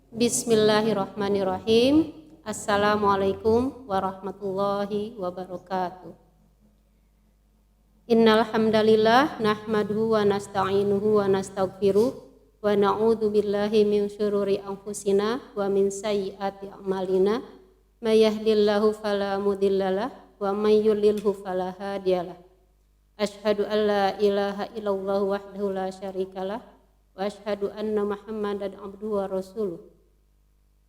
Bismillahirrahmanirrahim. Assalamualaikum warahmatullahi wabarakatuh. Innal hamdalillah nahmaduhu wa nasta'inuhu wa nastaghfiruh wa na'udzu billahi min syururi anfusina wa min sayyiati a'malina. May yahdihillahu fala mudhillalah wa may yudlilhu fala hadiyalah. Asyhadu an la ilaha illallah wahdahu la syarikalah wa asyhadu anna Muhammadan abduhu wa rasuluh.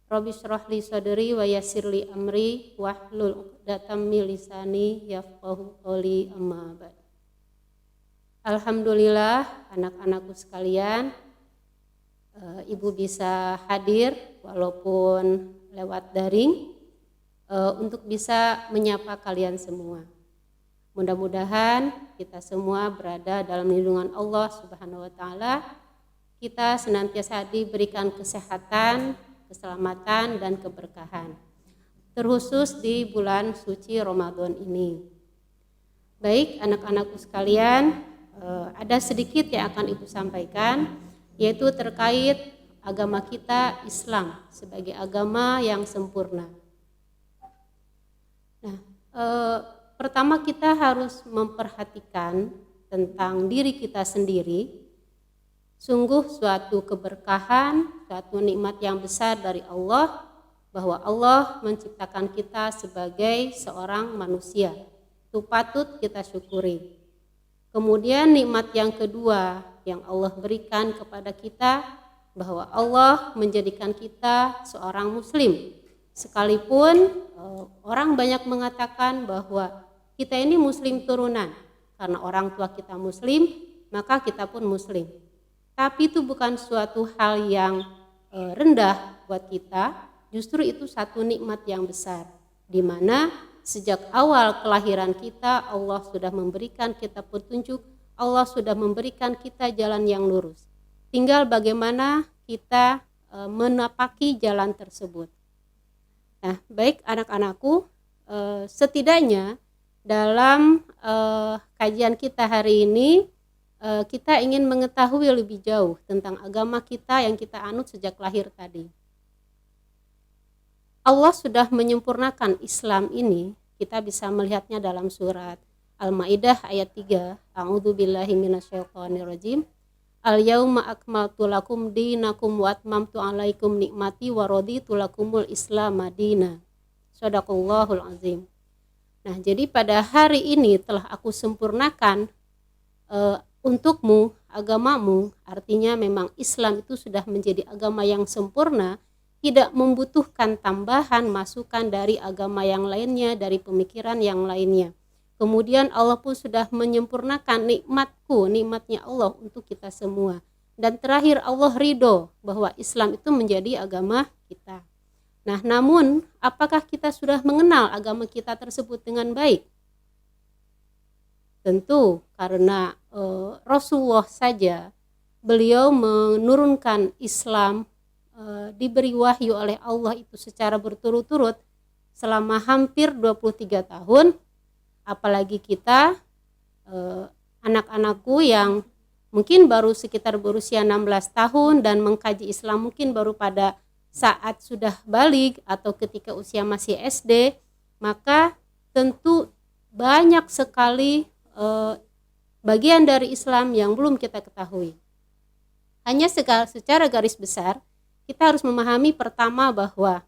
Rabbi shrah li sadri wa yassir li amri wahlul 'uqdatam min lisani yafqahu qawli amma ba'd. Alhamdulillah anak-anakku sekalian, Ibu bisa hadir walaupun lewat daring untuk bisa menyapa kalian semua. Mudah-mudahan kita semua berada dalam lindungan Allah Subhanahu wa taala. Kita senantiasa diberikan kesehatan, keselamatan dan keberkahan, terkhusus di bulan suci Ramadan ini. Baik anak-anakku sekalian, ada sedikit yang akan Ibu sampaikan, yaitu terkait agama kita Islam sebagai agama yang sempurna. Nah, pertama kita harus memperhatikan tentang diri kita sendiri. Sungguh suatu keberkahan, suatu nikmat yang besar dari Allah, bahwa Allah menciptakan kita sebagai seorang manusia. Itu patut kita syukuri. Kemudian nikmat yang kedua yang Allah berikan kepada kita, bahwa Allah menjadikan kita seorang muslim. Sekalipun orang banyak mengatakan bahwa kita ini muslim turunan, karena orang tua kita muslim, maka kita pun muslim. Tapi itu bukan suatu hal yang rendah buat kita, justru itu satu nikmat yang besar, di mana sejak awal kelahiran kita Allah sudah memberikan kita petunjuk, Allah sudah memberikan kita jalan yang lurus. Tinggal bagaimana kita menapaki jalan tersebut. Nah, baik anak-anakku, setidaknya dalam kajian kita hari ini, kita ingin mengetahui lebih jauh tentang agama kita yang kita anut sejak lahir tadi. Allah sudah menyempurnakan Islam ini, kita bisa melihatnya dalam surat Al-Maidah ayat 3. A'udzubillahi minasyaitonirrajim. Al-yauma akmaltu lakum dinakum wa atmamtu 'alaikum nikmati wa raditu lakumul Islam madina. Shadaqallahul azim. Nah, jadi pada hari ini telah aku sempurnakan untukmu agamamu, artinya memang Islam itu sudah menjadi agama yang sempurna, tidak membutuhkan tambahan masukan dari agama yang lainnya, dari pemikiran yang lainnya. Kemudian Allah pun sudah menyempurnakan nikmatnya Allah untuk kita semua. Dan terakhir Allah ridho bahwa Islam itu menjadi agama kita. Nah, namun apakah kita sudah mengenal agama kita tersebut dengan baik? Tentu karena Rasulullah saja, beliau menurunkan Islam, diberi wahyu oleh Allah itu secara berturut-turut selama hampir 23 tahun. Apalagi kita, anak-anakku yang mungkin baru sekitar berusia 16 tahun dan mengkaji Islam mungkin baru pada saat sudah baligh atau ketika usia masih SD, maka tentu banyak sekali bagian dari Islam yang belum kita ketahui. Hanya secara garis besar, kita harus memahami pertama bahwa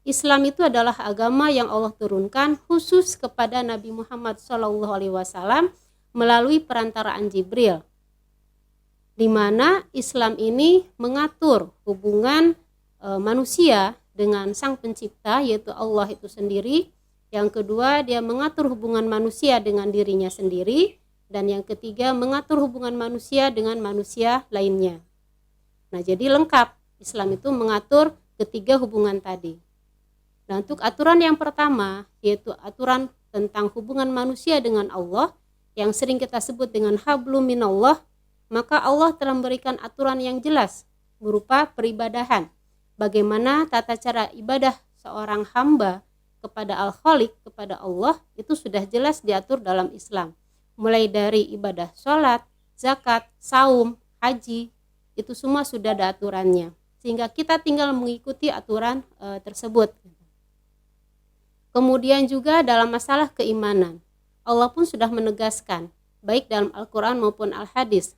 Islam itu adalah agama yang Allah turunkan khusus kepada Nabi Muhammad SAW melalui perantaraan Jibril, di mana Islam ini mengatur hubungan manusia dengan Sang Pencipta, yaitu Allah itu sendiri. Yang kedua, dia mengatur hubungan manusia dengan dirinya sendiri. Dan yang ketiga, mengatur hubungan manusia dengan manusia lainnya. Nah, jadi lengkap. Islam itu mengatur ketiga hubungan tadi. Nah, untuk aturan yang pertama, yaitu aturan tentang hubungan manusia dengan Allah, yang sering kita sebut dengan hablum minallah, maka Allah telah memberikan aturan yang jelas berupa peribadahan. Bagaimana tata cara ibadah seorang hamba kepada Al-Khaliq, kepada Allah, itu sudah jelas diatur dalam Islam. Mulai dari ibadah sholat, zakat, saum, haji, itu semua sudah ada aturannya. sehingga kita tinggal mengikuti aturan tersebut. Kemudian juga dalam masalah keimanan, Allah pun sudah menegaskan baik dalam Al-Quran maupun Al-Hadis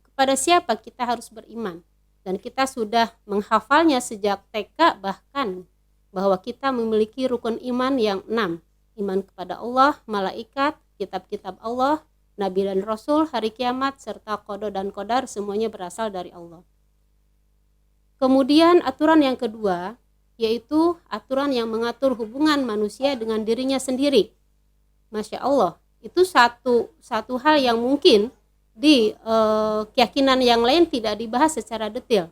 kepada siapa kita harus beriman, dan kita sudah menghafalnya sejak TK, bahkan bahwa kita memiliki rukun iman yang 6, iman kepada Allah, malaikat, kitab-kitab Allah, nabi dan rasul, hari kiamat, serta qada dan qadar, semuanya berasal dari Allah. Kemudian aturan yang kedua yaitu aturan yang mengatur hubungan manusia dengan dirinya sendiri. Masya Allah, itu satu hal yang mungkin di keyakinan yang lain tidak dibahas secara detail,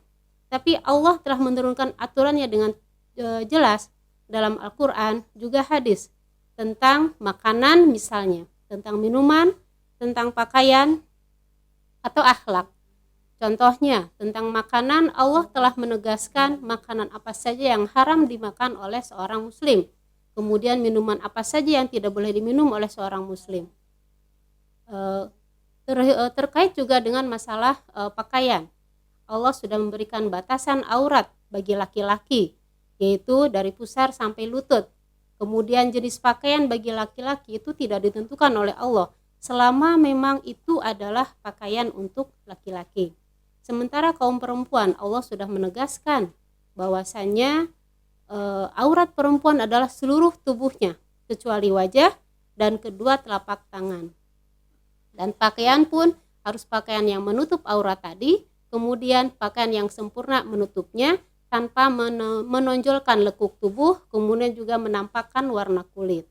tapi Allah telah menurunkan aturannya dengan jelas dalam Al-Quran juga hadis, tentang makanan misalnya, tentang minuman, tentang pakaian, atau akhlak. Contohnya tentang makanan, Allah telah menegaskan makanan apa saja yang haram dimakan oleh seorang muslim, kemudian minuman apa saja yang tidak boleh diminum oleh seorang muslim. Terkait juga dengan masalah pakaian, Allah sudah memberikan batasan aurat bagi laki-laki, yaitu dari pusar sampai lutut. Kemudian jenis pakaian bagi laki-laki itu tidak ditentukan oleh Allah, selama memang itu adalah pakaian untuk laki-laki. Sementara kaum perempuan, Allah sudah menegaskan bahwasannya aurat perempuan adalah seluruh tubuhnya kecuali wajah dan kedua telapak tangan. Dan pakaian pun harus pakaian yang menutup aurat tadi, kemudian pakaian yang sempurna menutupnya tanpa menonjolkan lekuk tubuh, kemudian juga menampakkan warna kulit.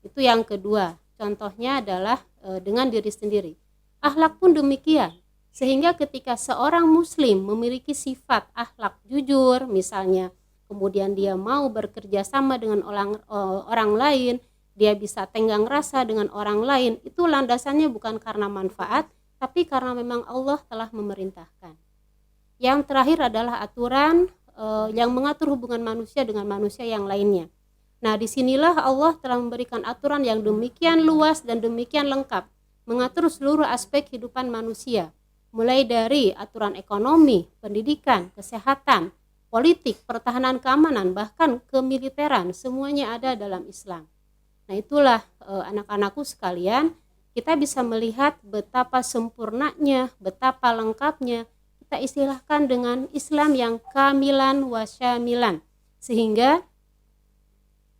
Itu yang kedua. Contohnya adalah dengan diri sendiri. Akhlak pun demikian. Sehingga ketika seorang muslim memiliki sifat akhlak jujur misalnya, kemudian dia mau bekerja sama dengan orang lain, dia bisa tenggang rasa dengan orang lain, itu landasannya bukan karena manfaat, tapi karena memang Allah telah memerintahkan. Yang terakhir adalah aturan yang mengatur hubungan manusia dengan manusia yang lainnya. Nah, disinilah Allah telah memberikan aturan yang demikian luas dan demikian lengkap, mengatur seluruh aspek kehidupan manusia. Mulai dari aturan ekonomi, pendidikan, kesehatan, politik, pertahanan keamanan, bahkan kemiliteran, semuanya ada dalam Islam. Nah, itulah anak-anakku sekalian, kita bisa melihat betapa sempurnanya, betapa lengkapnya, kita istilahkan dengan Islam yang kamilan wa syamilan. Sehingga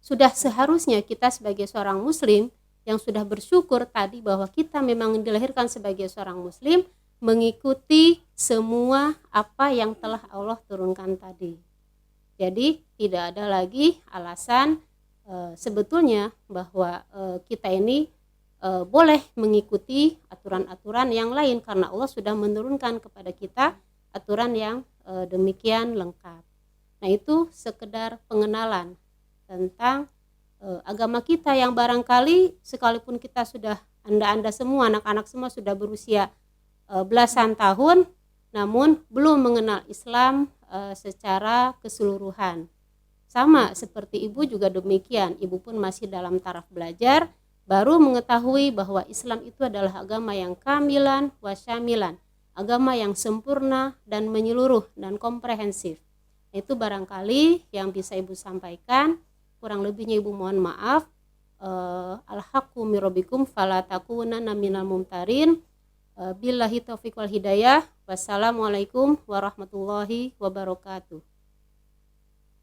sudah seharusnya kita sebagai seorang muslim yang sudah bersyukur tadi bahwa kita memang dilahirkan sebagai seorang muslim, mengikuti semua apa yang telah Allah turunkan tadi. Jadi tidak ada lagi alasan sebetulnya bahwa kita ini boleh mengikuti aturan-aturan yang lain, karena Allah sudah menurunkan kepada kita aturan yang demikian lengkap. Nah, itu sekedar pengenalan tentang agama kita yang barangkali sekalipun kita sudah, anda semua, anak-anak semua sudah berusia belasan tahun, namun belum mengenal Islam secara keseluruhan. Sama seperti ibu juga demikian, ibu pun masih dalam taraf belajar, baru mengetahui bahwa Islam itu adalah agama yang kamilan wa syamilan, agama yang sempurna dan menyeluruh dan komprehensif. Itu barangkali yang bisa ibu sampaikan, kurang lebihnya ibu mohon maaf. Al-haqqu min rabbikum fala takunanna minal mumtarin. Billahi taufiq wal hidayah. Wassalamualaikum warahmatullahi wabarakatuh.